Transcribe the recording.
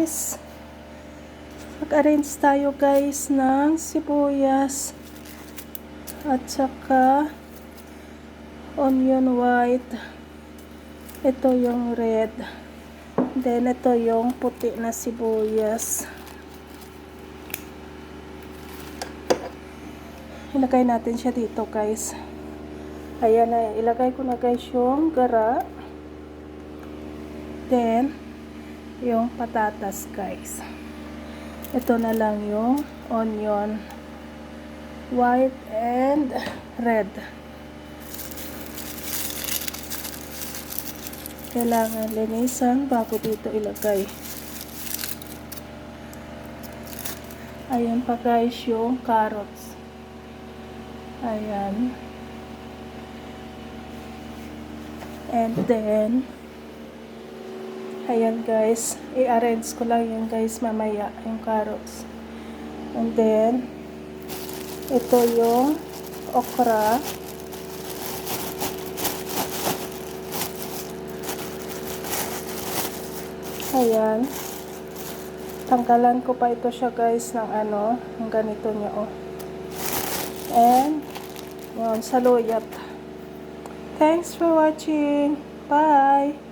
guys. Mag-arrange tayo guys ng sibuyas at saka onion white. Ito yung red. Then ito yung puti na sibuyas. Ilagay natin siya dito guys. Ayan na, ilagay ko na guys yung gara. Then yung patatas guys. Ito na lang yung onion white and red. Kailangan linisan bago dito ilagay. Ayan pa guys yung carrots. Ayan. And then ayan guys, i-arrange ko lang yan guys mamaya, yung carrots. And then ito yung okra. Ayan. Tanggalan ko pa ito siya guys ng ng ganito niya oh. And yun, saluyot. Thanks for watching. Bye!